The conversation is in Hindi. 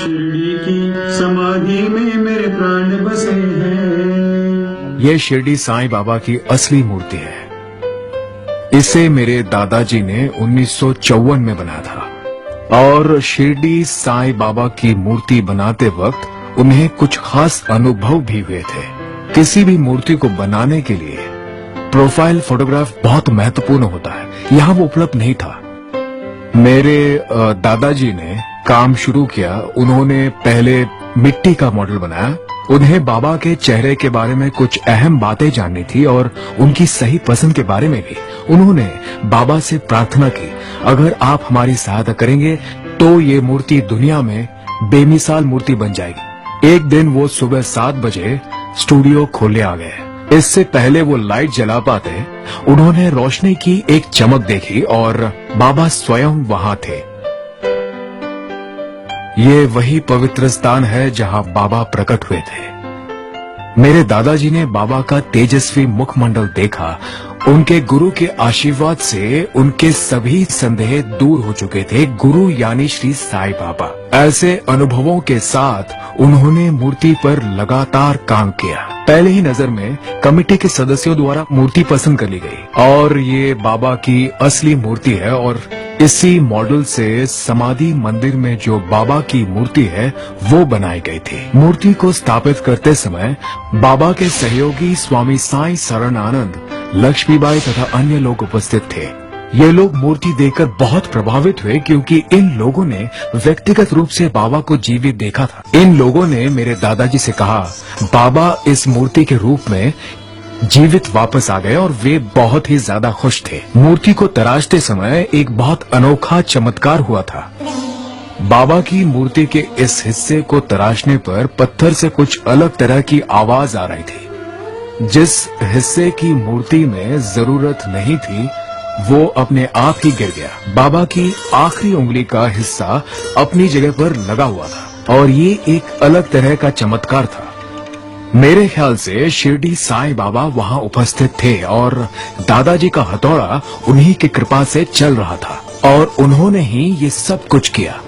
शिरडी की समाधि में मेरे प्राण बसे हैं। ये शिरडी साईं बाबा की असली मूर्ति है। इसे मेरे दादाजी ने 1954 में बनाया था और शिरडी साईं बाबा की मूर्ति बनाते वक्त उन्हें कुछ खास अनुभव भी हुए थे। किसी भी मूर्ति को बनाने के लिए प्रोफाइल फोटोग्राफ बहुत महत्वपूर्ण होता है। यहाँ वो उपलब्ध नहीं था। मेरे दादाजी ने काम शुरू किया। उन्होंने पहले मिट्टी का मॉडल बनाया। उन्हें बाबा के चेहरे के बारे में कुछ अहम बातें जाननी थी और उनकी सही पसंद के बारे में भी। उन्होंने बाबा से प्रार्थना की, अगर आप हमारी सहायता करेंगे तो ये मूर्ति दुनिया में बेमिसाल मूर्ति बन जाएगी। एक दिन वो सुबह 7 बजे स्टूडियो खोलने आ गए। इससे पहले वो लाइट जला पाते, उन्होंने रोशनी की एक चमक देखी और बाबा स्वयं वहां थे। ये वही पवित्र स्थान है जहां बाबा प्रकट हुए थे। मेरे दादाजी ने बाबा का तेजस्वी मुखमंडल देखा। उनके गुरु के आशीर्वाद से उनके सभी संदेह दूर हो चुके थे। गुरु यानी श्री साईं बाबा। ऐसे अनुभवों के साथ उन्होंने मूर्ति पर लगातार काम किया। पहले ही नजर में कमेटी के सदस्यों द्वारा मूर्ति पसंद कर ली गई और ये बाबा की असली मूर्ति है। और इसी मॉडल से समाधि मंदिर में जो बाबा की मूर्ति है वो बनाई गई थी। मूर्ति को स्थापित करते समय बाबा के सहयोगी स्वामी साईं शरणानंद, लक्ष्मीबाई तथा अन्य लोग उपस्थित थे। ये लोग मूर्ति देखकर बहुत प्रभावित हुए क्योंकि इन लोगों ने व्यक्तिगत रूप से बाबा को जीवित देखा था। इन लोगों ने मेरे दादाजी से कहा, बाबा इस मूर्ति के रूप में जीवित वापस आ गए और वे बहुत ही ज्यादा खुश थे। मूर्ति को तराशते समय एक बहुत अनोखा चमत्कार हुआ था। बाबा की मूर्ति के इस हिस्से को तराशने पर पत्थर से कुछ अलग तरह की आवाज आ रही थी। जिस हिस्से की मूर्ति में जरूरत नहीं थी वो अपने आप ही गिर गया। बाबा की आखिरी उंगली का हिस्सा अपनी जगह पर लगा हुआ था और ये एक अलग तरह का चमत्कार था। मेरे ख्याल से शिरडी साईं बाबा वहां उपस्थित थे और दादाजी का हथौड़ा उन्हीं की कृपा से चल रहा था और उन्होंने ही ये सब कुछ किया।